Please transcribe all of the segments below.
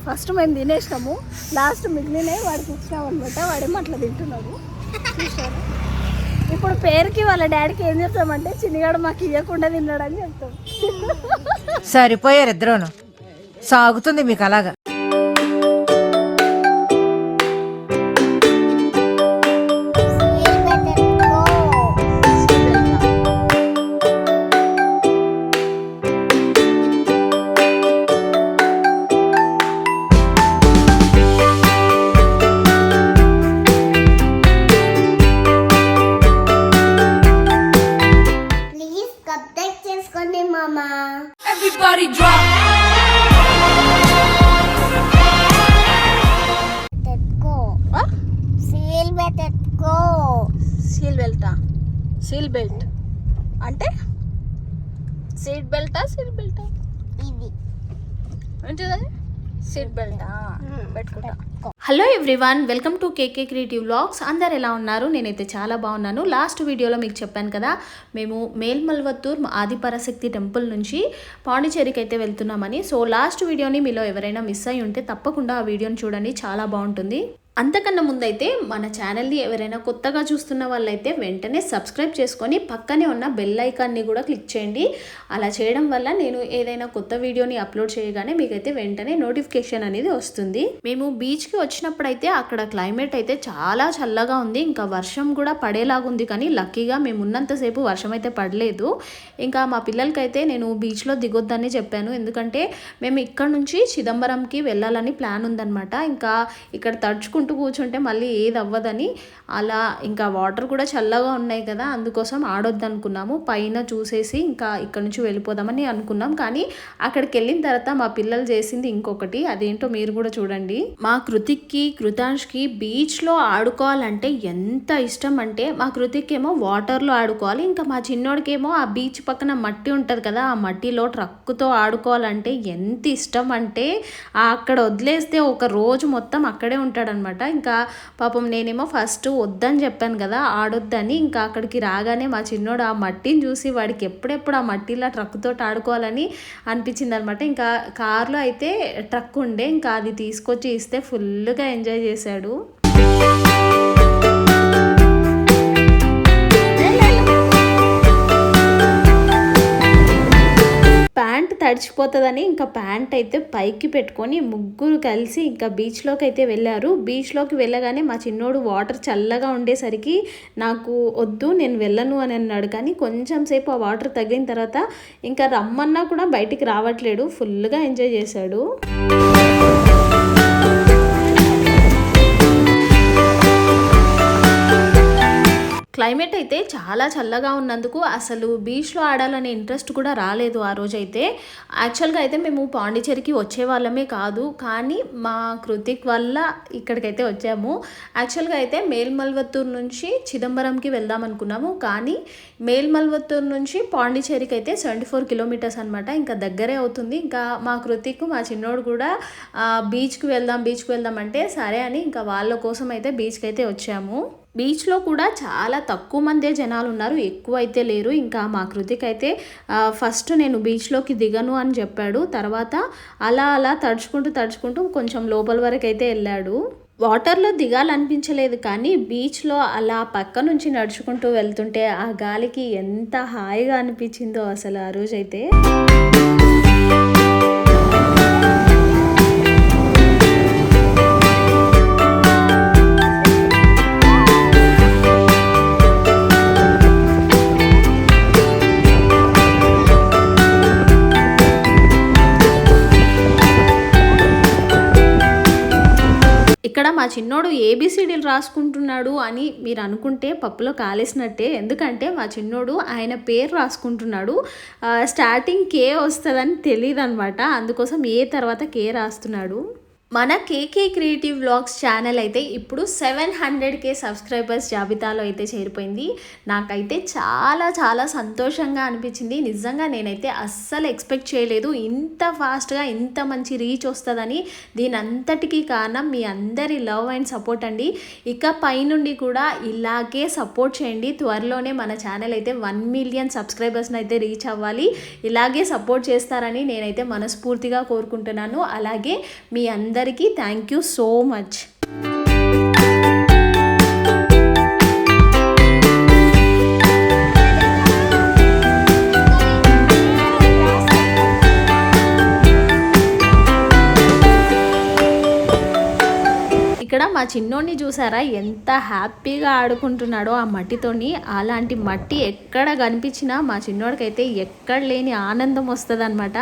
First మేము తినేసినాము, last మిగిలినవి వాడికి ఇచ్చినాం అనమాట. వాడేమో అట్లా తింటున్నాడు. చూసారు. ఇప్పుడు పేరుకి వాళ్ళ డాడీకి ఏం చెప్తామంటే చిన్నగాడు మాకు ఇవ్వకుండా తిన్నాడని చెప్తాం. సరిపోయారు ఇద్దరును. సాగుతుంది మీకు అలాగా. Everybody drop. సీల్ బెల్టా? సీల్ బెల్ట్ అంటే సీట్ బెల్టా? సీట్ బెల్టా ఇది ఏంటిది? సీట్ బెల్టా పెట్టుకుంటా. Hello everyone, welcome to KK creative vlogs. అందరు ఎలా ఉన్నారు? నేనైతే చాలా బాగున్నాను. లాస్ట్ వీడియోలో మీకు చెప్పాను కదా, మేము మేల్మల్వత్తూర్ ఆదిపరాశక్తి టెంపుల్ నుంచి పాండిచేరికి అయితే వెళ్తున్నామని. సో లాస్ట్ వీడియోని మీలో ఎవరైనా మిస్ అయ్యి ఉంటే తప్పకుండా ఆ వీడియోని చూడండి, చాలా బాగుంటుంది. అంతకన్నా ముందైతే మన ఛానల్ని ఎవరైనా కొత్తగా చూస్తున్న వాళ్ళైతే వెంటనే సబ్స్క్రైబ్ చేసుకొని పక్కనే ఉన్న బెల్ ఐకాన్ని కూడా క్లిక్ చేయండి. అలా చేయడం వల్ల నేను ఏదైనా కొత్త వీడియోని అప్లోడ్ చేయగానే మీకైతే వెంటనే నోటిఫికేషన్ అనేది వస్తుంది. మేము బీచ్కి వచ్చినప్పుడైతే అక్కడ క్లైమేట్ అయితే చాలా చల్లగా ఉంది, ఇంకా వర్షం కూడా పడేలాగుంది. కానీ లక్కీగా మేము ఉన్నంతసేపు వర్షం అయితే పడలేదు. ఇంకా మా పిల్లలకైతే నేను బీచ్లో దిగొద్దని చెప్పాను, ఎందుకంటే మేము ఇక్కడ నుంచి చిదంబరంకి వెళ్ళాలని ప్లాన్ ఉందన్నమాట. ఇంకా ఇక్కడ తడుచుకుంటూ కూర్చుంటే మళ్ళీ ఏది అవ్వదని, అలా ఇంకా వాటర్ కూడా చల్లగా ఉన్నాయి కదా, అందుకోసం ఆడొద్దు అనుకున్నాము. పైన చూసేసి ఇంకా ఇక్కడ నుంచి వెళ్ళిపోదామని అనుకున్నాం. కానీ అక్కడికి వెళ్ళిన తర్వాత మా పిల్లలు చేసింది ఇంకొకటి, అదేంటో మీరు కూడా చూడండి. మా కృతిక్కి కృతాంష్కి బీచ్లో ఆడుకోవాలంటే ఎంత ఇష్టం అంటే, మా కృతిక్ ఏమో వాటర్లో ఆడుకోవాలి, ఇంకా మా చిన్నోడికి ఏమో ఆ బీచ్ పక్కన మట్టి ఉంటుంది కదా, ఆ మట్టిలో ట్రక్కుతో ఆడుకోవాలంటే ఎంత ఇష్టం అంటే అక్కడ వదిలేస్తే ఒక రోజు మొత్తం అక్కడే ఉంటాడనమాట. ఇంకా పాపం నేనేమో ఫస్ట్ వద్దని చెప్పాను కదా, ఆడొద్దని. ఇంకా అక్కడికి రాగానే మా చిన్నోడు ఆ మట్టిని చూసి వాడికి ఎప్పుడెప్పుడు ఆ మట్టిలా ట్రక్తో ఆడుకోవాలని అనిపించింది అనమాట. ఇంకా కార్లో అయితే ట్రక్ ఉండే, ఇంకా అది తీసుకొచ్చి ఇస్తే ఫుల్గా ఎంజాయ్ చేశాడు. ప్యాంట్ తడిచిపోతుందని ఇంకా ప్యాంట్ అయితే పైకి పెట్టుకొని ముగ్గురు కలిసి ఇంకా బీచ్లోకి అయితే వెళ్ళారు. బీచ్లోకి వెళ్ళగానే మా చిన్నోడు వాటర్ చల్లగా ఉండేసరికి నాకు వద్దు, నేను వెళ్ళను అని అన్నాడు. కానీ కొంచెం సేపు ఆ వాటర్ తగ్గిన తర్వాత ఇంకా రమ్మన్నా కూడా బయటికి రావట్లేడు, ఫుల్గా ఎంజాయ్ చేశాడు. క్లైమేట్ అయితే చాలా చల్లగా ఉన్నందుకు అసలు బీచ్లో ఆడాలనే ఇంట్రెస్ట్ కూడా రాలేదు ఆ రోజైతే. యాక్చువల్గా అయితే మేము పాండిచేరికి వచ్చే వాళ్ళమే కాదు, కానీ మా కృతిక్ వల్ల ఇక్కడికైతే వచ్చాము. యాక్చువల్గా అయితే మేల్మల్వత్తూర్ నుంచి చిదంబరంకి వెళ్దాం అనుకున్నాము, కానీ మేల్మల్వత్తూర్ నుంచి పాండిచేరికి అయితే 74 కిలోమీటర్స్ అనమాట, ఇంకా దగ్గరే అవుతుంది. ఇంకా మా కృతిక్ మా చిన్నోడు కూడా బీచ్కి వెళ్దాం అంటే సరే అని ఇంకా వాళ్ళ కోసం అయితే బీచ్కి అయితే వచ్చాము. బీచ్లో కూడా చాలా తక్కువ మందే జనాలు ఉన్నారు, ఎక్కువ అయితే లేరు. ఇంకా మా కృతిక్ అయితే ఫస్ట్ నేను బీచ్లోకి దిగను అని చెప్పాడు. తర్వాత అలా తడుచుకుంటూ కొంచెం లోపల వరకు అయితే వెళ్ళాడు. వాటర్లో దిగాలనిపించలేదు, కానీ బీచ్లో అలా పక్క నుంచి నడుచుకుంటూ వెళ్తుంటే ఆ గాలికి ఎంత హాయిగా అనిపించిందో అసలు ఆ రోజైతే. ఇక్కడ మా చిన్నోడు ఏబిసిడీలు రాసుకుంటున్నాడు అని మీరు అనుకుంటే పప్పులో కాలేసినట్టే, ఎందుకంటే మా చిన్నోడు ఆయన పేరు రాసుకుంటున్నాడు. స్టార్టింగ్ కే వస్తుందని తెలియదు అనమాట, అందుకోసం ఏ తర్వాత కే రాస్తున్నాడు. మన కేకే క్రియేటివ్ వ్లాగ్స్ ఛానల్ అయితే ఇప్పుడు 700K సబ్స్క్రైబర్స్ జాబితాలో అయితే చేరిపోయింది. నాకైతే చాలా సంతోషంగా అనిపించింది. నిజంగా నేనైతే అస్సలు ఎక్స్పెక్ట్ చేయలేదు ఇంత ఫాస్ట్గా ఇంత మంచి రీచ్ వస్తుందని. దీని అంతటికీ కారణం మీ అందరి లవ్ అండ్ సపోర్ట్ అండి. ఇక పైనుండి కూడా ఇలాగే సపోర్ట్ చేయండి. త్వరలోనే మన ఛానల్ అయితే 1 మిలియన్ సబ్స్క్రైబర్స్ని అయితే రీచ్ అవ్వాలి. ఇలాగే సపోర్ట్ చేస్తారని నేనైతే మనస్ఫూర్తిగా కోరుకుంటున్నాను. అలాగే మీ అందరి అందరికీ థ్యాంక్ యూ సో మచ్. ఇక్కడ మా చిన్నోడిని చూసారా ఎంత హ్యాపీగా ఆడుకుంటున్నాడో ఆ మట్టితోని. అలాంటి మట్టి ఎక్కడ కనిపించినా మా చిన్నోడికైతే ఎక్కడ లేని ఆనందం వస్తుంది అనమాట.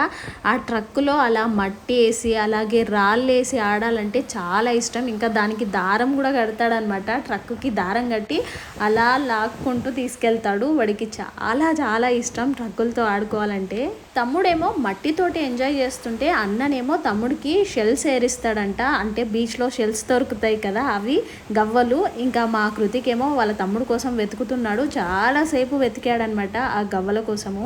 ఆ ట్రక్కులో అలా మట్టి వేసి అలాగే రాళ్ళు వేసి ఆడాలంటే చాలా ఇష్టం. ఇంకా దానికి దారం కూడా కడతాడనమాట. ట్రక్కుకి దారం కట్టి అలా లాక్కుంటూ తీసుకెళ్తాడు. వాడికి చాలా చాలా ఇష్టం ట్రక్కులతో ఆడుకోవాలంటే. తమ్ముడేమో మట్టితోటి ఎంజాయ్ చేస్తుంటే అన్ననేమో తమ్ముడికి షెల్స్ ఏరిస్తాడంట. అంటే బీచ్లో షెల్స్ దొరుకుతాయి కదా, అవి గవ్వలు. ఇంకా మా కృతికేమో వాళ్ళ తమ్ముడు కోసం వెతుకుతున్నాడు. చాలాసేపు వెతికాడనమాట ఆ గవ్వల కోసము.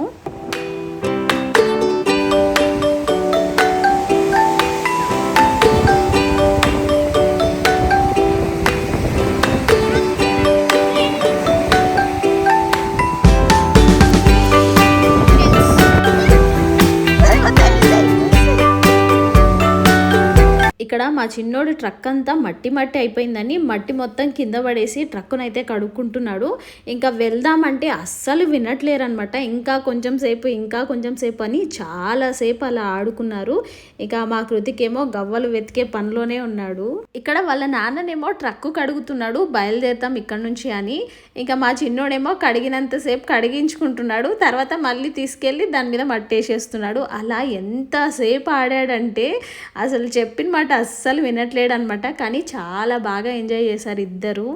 ఇక్కడ మా చిన్నోడు ట్రక్ అంతా మట్టి మట్టి అయిపోయిందని మట్టి మొత్తం కింద పడేసి ట్రక్కునైతే కడుక్కుంటున్నాడు. ఇంకా వెళ్దామంటే అస్సలు వినట్లేరనమాట. ఇంకా కొంచెం సేపు అని చాలాసేపు అలా ఆడుకున్నారు. ఇక మా కృతికేమో గవ్వలు వెతికే పనిలోనే ఉన్నాడు. ఇక్కడ వాళ్ళ నాన్ననేమో ట్రక్కు కడుగుతున్నాడు, బయలుదేరుతాం ఇక్కడ నుంచి అని. ఇంకా మా చిన్నోడేమో కడిగినంతసేపు కడిగించుకుంటున్నాడు. తర్వాత మళ్ళీ తీసుకెళ్ళి దాని మీద మట్టి వేసేస్తున్నాడు. అలా ఎంతసేపు ఆడాడంటే అసలు చెప్పిన మాట అస్సలు వినట్లేడు అనమాట. కానీ చాలా బాగా ఎంజాయ్ చేశారు ఇద్దరు.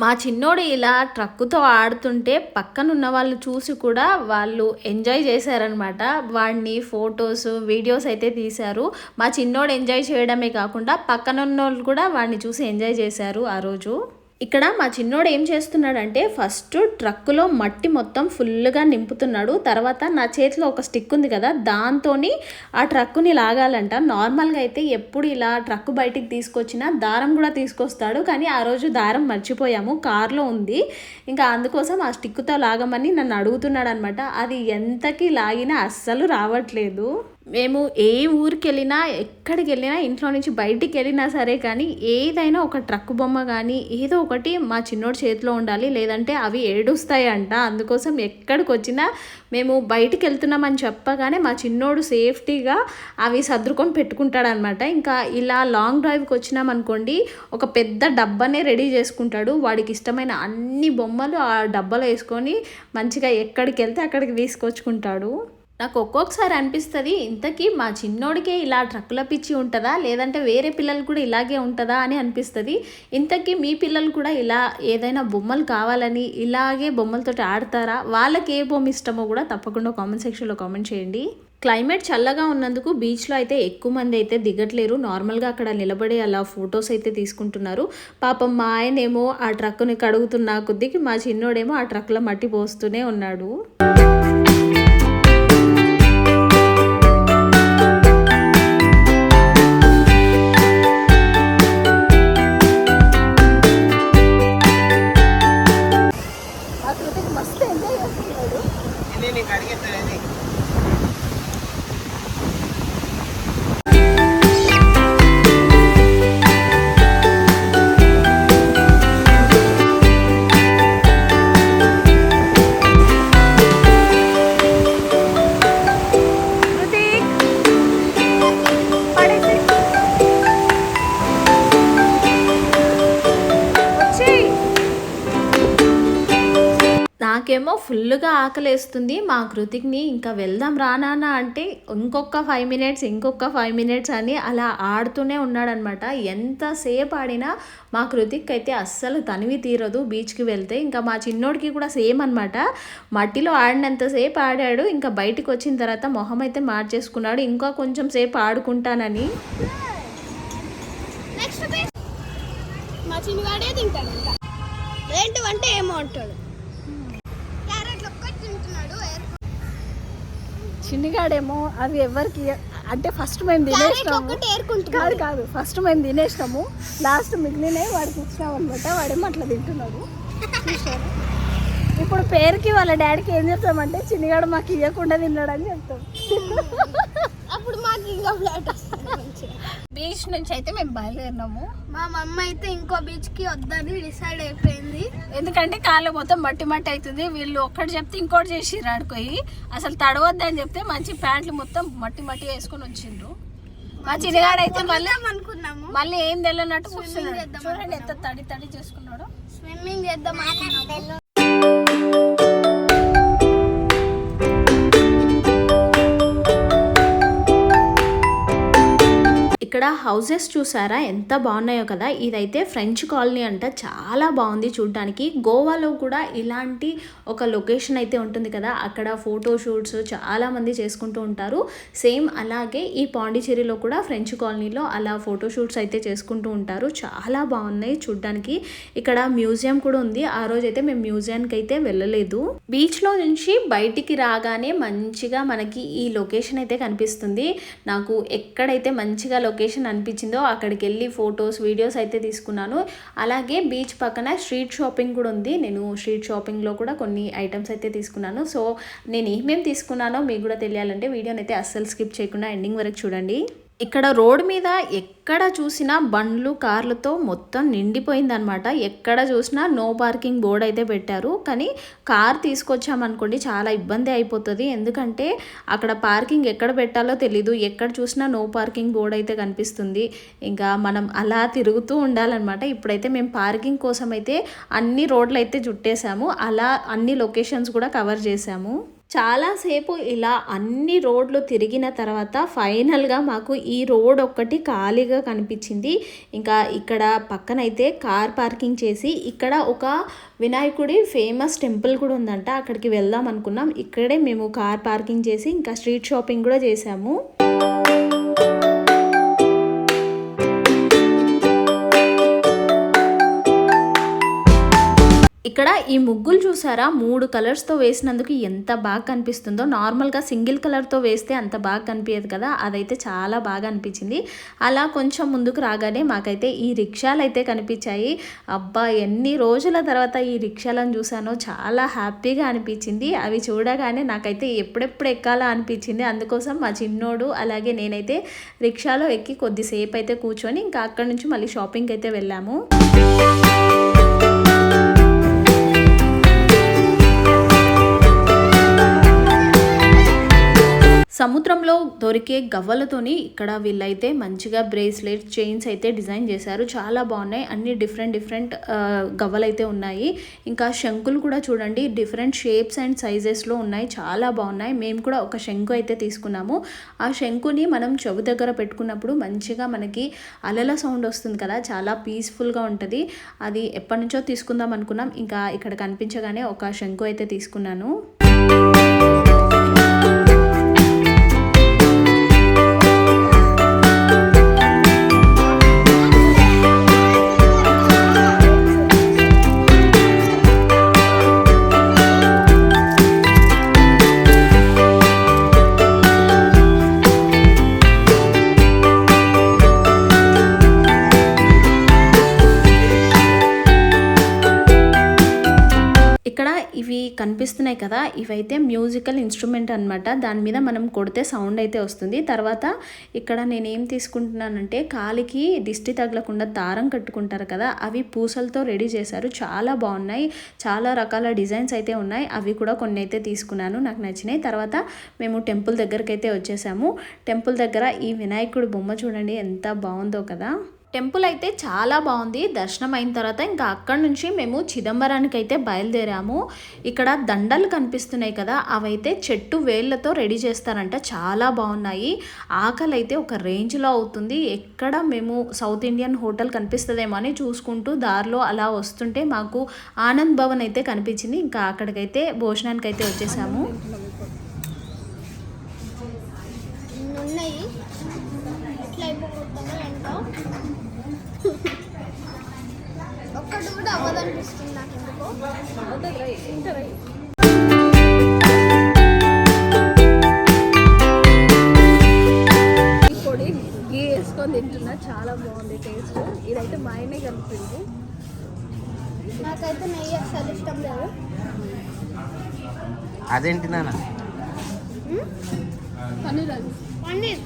మా చిన్నోడు ఇలా ట్రక్కుతో ఆడుతుంటే పక్కనున్న వాళ్ళు చూసి కూడా వాళ్ళు ఎంజాయ్ చేశారనమాట. వాడిని ఫొటోస్ వీడియోస్ అయితే తీశారు. మా చిన్నోడు ఎంజాయ్ చేయడమే కాకుండా పక్కనున్న వాళ్ళు కూడా వాడిని చూసి ఎంజాయ్ చేశారు ఆ రోజు. ఇక్కడ మా చిన్నోడు ఏం చేస్తున్నాడంటే ఫస్ట్ ట్రక్కులో మట్టి మొత్తం ఫుల్గా నింపుతున్నాడు. తర్వాత నా చేతిలో ఒక స్టిక్ ఉంది కదా, దాంతో ఆ ట్రక్కుని లాగాలంట. నార్మల్గా అయితే ఎప్పుడు ఇలా ట్రక్కు బయటికి తీసుకొచ్చినా దారం కూడా తీసుకొస్తాడు. కానీ ఆ రోజు దారం మర్చిపోయాము, కార్లో ఉంది. ఇంకా అందుకోసం ఆ స్టిక్తో లాగమని నన్ను అడుగుతున్నాడు అనమాట. అది ఎంతకి లాగినా అస్సలు రావట్లేదు. మేము ఏ ఊరికి వెళ్ళినా ఎక్కడికి వెళ్ళినా ఇంట్లో నుంచి బయటికి వెళ్ళినా సరే కానీ ఏదైనా ఒక ట్రక్ బొమ్మ కానీ ఏదో ఒకటి మా చిన్నోడి చేతిలో ఉండాలి, లేదంటే అవి ఏడుస్తాయి అంట. అందుకోసం ఎక్కడికి వచ్చినా మేము బయటికి వెళ్తున్నామని చెప్పగానే మా చిన్నోడు సేఫ్టీగా అవి సర్దుకొని పెట్టుకుంటాడనమాట. ఇంకా ఇలా లాంగ్ డ్రైవ్కి వచ్చినామనుకోండి ఒక పెద్ద డబ్బానే రెడీ చేసుకుంటాడు. వాడికి ఇష్టమైన అన్ని బొమ్మలు ఆ డబ్బాలో వేసుకొని మంచిగా ఎక్కడికి వెళ్తే అక్కడికి తీసుకొచ్చుకుంటాడు. నాకు ఒక్కొక్కసారి అనిపిస్తుంది ఇంతకీ మా చిన్నోడికే ఇలా ట్రక్కుల పిచ్చి ఉంటుందా, లేదంటే వేరే పిల్లలు కూడా ఇలాగే ఉంటుందా అని అనిపిస్తుంది. ఇంతకీ మీ పిల్లలు కూడా ఇలా ఏదైనా బొమ్మలు కావాలని ఇలాగే బొమ్మలతో ఆడతారా? వాళ్ళకి ఏ బొమ్మ ఇష్టమో కూడా తప్పకుండా కామెంట్ సెక్షన్లో కామెంట్ చేయండి. క్లైమేట్ చల్లగా ఉన్నందుకు బీచ్లో అయితే ఎక్కువ మంది అయితే దిగట్లేరు. నార్మల్గా అక్కడ నిలబడి అలా ఫొటోస్ అయితే తీసుకుంటున్నారు. పాపం మా ఆయనేమో ఆ ట్రక్కుని కడుగుతున్న కొద్దికి మా చిన్నోడేమో ఆ ట్రక్లో మట్టి పోస్తూనే ఉన్నాడు. నాకేమో ఫుల్గా ఆకలేస్తుంది. మా కృతిక్ని ఇంకా వెళ్దాం రానా అంటే ఇంకొక 5 మినిట్స్ అని అలా ఆడుతూనే ఉన్నాడనమాట. ఎంతసేపు ఆడినా మా కృతిక్ అయితే అస్సలు తనివి తీరదు బీచ్కి వెళ్తే. ఇంకా మా చిన్నోడికి కూడా సేమ్ అనమాట. మట్టిలో ఆడినంతసేపు ఆడాడు. ఇంకా బయటికి వచ్చిన తర్వాత మొహం అయితే మార్చేసుకున్నాడు ఇంకా కొంచెం సేపు ఆడుకుంటానని. మా చిన్నగాడే తింటాడంట. ఏంటంటే ఏమో అంటాడు. చిన్నిగాడేమో అవి ఎవరికి అంటే ఫస్ట్ మేము తినేసినాము. కాదు ఫస్ట్ మేము తినేసినాము, లాస్ట్ మిగిలినవి వాడికి ఇచ్చినాం అనమాట. వాడేమో అట్లా తింటున్నాడు చూసారు. ఇప్పుడు పేరుకి వాళ్ళ డాడీకి ఏం చెప్తామంటే చిన్నిగాడు మాకు ఇవ్వకుండా తిన్నాడని చెప్తాం. అప్పుడు మాకు ఇంకా ఫ్లాట్ బీచ్ నుంచి అయితే మేము బయలుదేరినాము. మా మమ్మీ అయితే ఇంకో బీచ్ కి వద్దని డిసైడ్ అయిపోయింది. ఎందుకంటే కాళ్ళు మొత్తం మట్టి మట్టి అవుతుంది. వీళ్ళు ఒక్కటి చెప్తే ఇంకోటి చేసిర్రు ఆడుకోయి. అసలు తడవద్దని చెప్తే మంచి ప్యాంట్లు మొత్తం మట్టి మట్టి వేసుకొని వచ్చిండ్రు. మా చిన్నగాడు అయితే అనుకున్నాము మళ్ళీ ఏం తెలియనట్టు కూర్చున్నాడు. చూడండి ఎంత తడి తడి చేసుకున్నాడు. స్విమ్మింగ్ చేద్దాం అనుకున్నాము. ఇక్కడ హౌసెస్ చూసారా ఎంత బాగున్నాయో కదా. ఇదైతే ఫ్రెంచ్ కాలనీ అంట, చాలా బాగుంది చూడడానికి. గోవాలో కూడా ఇలాంటి ఒక లొకేషన్ అయితే ఉంటుంది కదా, అక్కడ ఫోటో షూట్స్ చాలా మంది చేసుకుంటూ ఉంటారు. సేమ్ అలాగే ఈ పాండిచేరిలో కూడా ఫ్రెంచ్ కాలనీలో అలా ఫోటో షూట్స్ అయితే చేసుకుంటూ ఉంటారు. చాలా బాగున్నాయి చూడడానికి. ఇక్కడ మ్యూజియం కూడా ఉంది. ఆ రోజు అయితే మేము మ్యూజియానికి అయితే వెళ్ళలేదు. బీచ్లో నుంచి బయటికి రాగానే మంచిగా మనకి ఈ లొకేషన్ అయితే కనిపిస్తుంది. నాకు ఎక్కడైతే మంచిగా లొకేషన్ అనిపించిందో అక్కడికి వెళ్ళి ఫొటోస్ వీడియోస్ అయితే తీసుకున్నాను. అలాగే బీచ్ పక్కన స్ట్రీట్ షాపింగ్ కూడా ఉంది. నేను స్ట్రీట్ షాపింగ్లో కూడా కొన్ని ఐటమ్స్ అయితే తీసుకున్నాను. సో నేను ఏమేమి తీసుకున్నానో మీకు కూడా తెలియాలంటే వీడియోని అయితే అస్సలు స్కిప్ చేయకుండా ఎండింగ్ వరకు చూడండి. ఇక్కడ రోడ్ మీద ఎక్కడ చూసినా బండ్లు కార్లతో మొత్తం నిండిపోయిందనమాట. ఎక్కడ చూసినా నో పార్కింగ్ బోర్డు అయితే పెట్టారు. కానీ కార్ తీసుకొచ్చామనుకోండి చాలా ఇబ్బంది అయిపోతుంది. ఎందుకంటే అక్కడ పార్కింగ్ ఎక్కడ పెట్టాలో తెలీదు. ఎక్కడ చూసినా నో పార్కింగ్ బోర్డు అయితే కనిపిస్తుంది. ఇంకా మనం అలా తిరుగుతూ ఉండాలన్నమాట. ఇప్పుడైతే మేము పార్కింగ్ కోసం అయితే అన్ని రోడ్లు అయితే చుట్టేసాము. అలా అన్ని లొకేషన్స్ కూడా కవర్ చేసాము. చాలాసేపు ఇలా అన్ని రోడ్లు తిరిగిన తర్వాత ఫైనల్గా మాకు ఈ రోడ్ ఒక్కటి ఖాళీగా కనిపించింది. ఇంకా ఇక్కడ పక్కనైతే కార్ పార్కింగ్ చేసి ఇక్కడ ఒక వినాయకుడి ఫేమస్ టెంపుల్ కూడా ఉందంట, అక్కడికి వెళ్దాం అనుకున్నాం. ఇక్కడే మేము కార్ పార్కింగ్ చేసి ఇంకా స్ట్రీట్ షాపింగ్ కూడా చేసాము. ఇక్కడ ఈ ముగ్గులు చూసారా, 3 కలర్స్తో వేసినందుకు ఎంత బాగా కనిపిస్తుందో. నార్మల్గా సింగిల్ కలర్తో వేస్తే అంత బాగా కనిపించదు కదా, అదైతే చాలా బాగా అనిపించింది. అలా కొంచెం ముందుకు రాగానే మాకైతే ఈ రిక్షాలు అయితే కనిపించాయి. అబ్బా ఎన్ని రోజుల తర్వాత ఈ రిక్షాలను చూసానో చాలా హ్యాపీగా అనిపించింది. అవి చూడగానే నాకైతే ఎప్పుడెప్పుడు ఎక్కాలా అనిపించింది. అందుకోసం మా చిన్నోడు అలాగే నేనైతే రిక్షాలో ఎక్కి కొద్దిసేపు అయితే కూర్చొని ఇంకా అక్కడి నుంచి మళ్ళీ షాపింగ్కి అయితే వెళ్ళాము. సముద్రంలో దొరికే గవ్వలతోని ఇక్కడ వీళ్ళైతే మంచిగా బ్రేస్లెట్ చైన్స్ అయితే డిజైన్ చేశారు. చాలా బాగున్నాయి. అన్ని డిఫరెంట్ గవ్వలు అయితే ఉన్నాయి. ఇంకా శంకులు కూడా చూడండి, డిఫరెంట్ షేప్స్ అండ్ సైజెస్లో ఉన్నాయి. చాలా బాగున్నాయి. మేము కూడా ఒక శంకు అయితే తీసుకున్నాము. ఆ శంకుని మనం చెవు దగ్గర పెట్టుకున్నప్పుడు మంచిగా మనకి అలల సౌండ్ వస్తుంది కదా, చాలా పీస్ఫుల్గా ఉంటుంది. అది ఎప్పటి నుంచో తీసుకుందాం అనుకున్నాం. ఇంకా ఇక్కడ కనిపించగానే ఒక శంకు అయితే తీసుకున్నాను. ఇవి కనిపిస్తున్నాయి కదా, ఇవైతే మ్యూజికల్ ఇన్స్ట్రుమెంట్ అనమాట. దాని మీద మనం కొడితే సౌండ్ అయితే వస్తుంది. తర్వాత ఇక్కడ నేనేం తీసుకుంటున్నానంటే కాలికి దిష్టి తగలకుండా దారం కట్టుకుంటారు కదా, అవి పూసలతో రెడీ చేశారు. చాలా బాగున్నాయి. చాలా రకాల డిజైన్స్ అయితే ఉన్నాయి. అవి కూడా కొన్ని అయితే తీసుకున్నాను, నాకు నచ్చినాయి. తర్వాత మేము టెంపుల్ దగ్గరికి అయితే వచ్చేసాము. టెంపుల్ దగ్గర ఈ వినాయకుడి బొమ్మ చూడండి ఎంత బాగుందో కదా. టెంపుల్ అయితే చాలా బాగుంది. దర్శనం అయిన తర్వాత ఇంకా అక్కడి నుంచి మేము చిదంబరానికి అయితే బయలుదేరాము. ఇక్కడ దండలు కనిపిస్తున్నాయి కదా, అవైతే చెట్టు వేళ్ళతో రెడీ చేస్తారంట. చాలా బాగున్నాయి. ఆకలి అయితే ఒక రేంజ్లో అవుతుంది. ఎక్కడ మేము సౌత్ ఇండియన్ హోటల్ కనిపిస్తుందేమో అని చూసుకుంటూ దారిలో అలా వస్తుంటే మాకు ఆనంద్ భవన్ అయితే కనిపించింది. ఇంకా అక్కడికైతే భోజనానికి అయితే వచ్చేసాము. ఒక్కటి కూడా అవ్వదనిపిస్తుంది నాకు ఎందుకో. తింటున్నా, చాలా బాగుంది టేస్ట్. ఇదైతే మా ఆయనే కలిపింది. నాకైతే నెయ్యి అసలు ఇష్టం లేదు. అదేంటి నాన్న? పన్నీర్ అది. పన్నీర్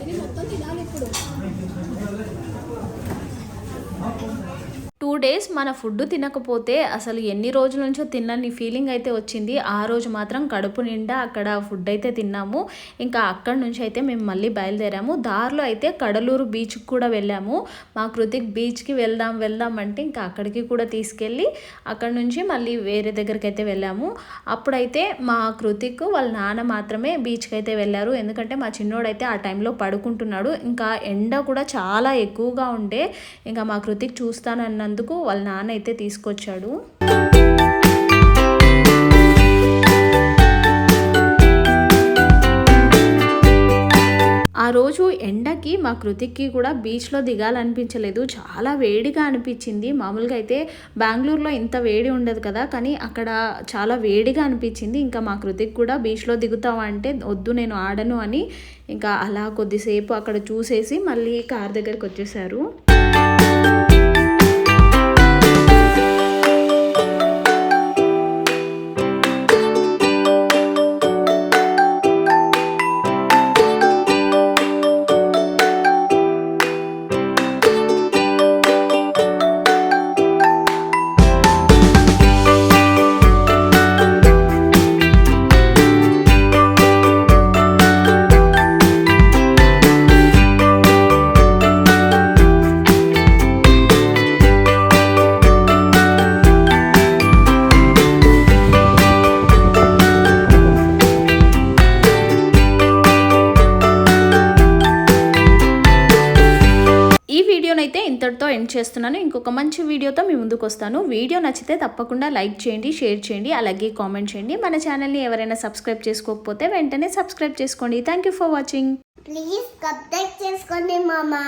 ఇది మొత్తం తినాలి ఇప్పుడు. 2 days మన ఫుడ్ తినకపోతే అసలు ఎన్ని రోజుల నుంచో తిన్నని ఫీలింగ్ అయితే వచ్చింది. ఆ రోజు మాత్రం కడుపు నిండా అక్కడ ఫుడ్ అయితే తిన్నాము. ఇంకా అక్కడి నుంచి అయితే మేము మళ్ళీ బయలుదేరాము. దారిలో అయితే కడలూరు బీచ్కి కూడా వెళ్ళాము. మా కృతిక్ బీచ్కి వెళ్దాం అంటే ఇంకా అక్కడికి కూడా తీసుకెళ్ళి అక్కడ నుంచి మళ్ళీ వేరే దగ్గరికి అయితే వెళ్ళాము. అప్పుడైతే మా కృతిక్ వాళ్ళ నాన్న మాత్రమే బీచ్కి అయితే వెళ్ళారు. ఎందుకంటే మా చిన్నోడైతే ఆ టైంలో పడుకుంటున్నాడు. ఇంకా ఎండ కూడా చాలా ఎక్కువగా ఉండే ఇంకా మా కృతిక్ చూస్తానన్నందుకు వాళ్ళ నాన్న అయితే తీసుకొచ్చాడు. ఆ రోజు ఎండకి మా కృతిక్కి కూడా బీచ్లో దిగాలనిపించలేదు. చాలా వేడిగా అనిపించింది. మామూలుగా అయితే బెంగళూరులో ఇంత వేడి ఉండదు కదా, కానీ అక్కడ చాలా వేడిగా అనిపించింది. ఇంకా మా కృతిక్ కూడా బీచ్లో దిగుతావా అంటే వద్దు నేను ఆడను అని ఇంకా అలా కొద్దిసేపు అక్కడ చూసేసి మళ్ళీ కార్ దగ్గరికి వచ్చేసారు. అయితే ఇంతటితో ఎండ్ చేస్తున్నాను. ఇంకొక మంచి వీడియోతో మీ ముందుకు వస్తాను. వీడియో నచ్చితే తప్పకుండా లైక్ చేయండి, షేర్ చేయండి, అలాగే కామెంట్ చేయండి. మన ఛానల్ని ఎవరైనా సబ్స్క్రైబ్ చేసుకోకపోతే వెంటనే సబ్స్క్రైబ్ చేసుకోండి. Thank you for watching. Please subscribe చేసుకోండి మామా.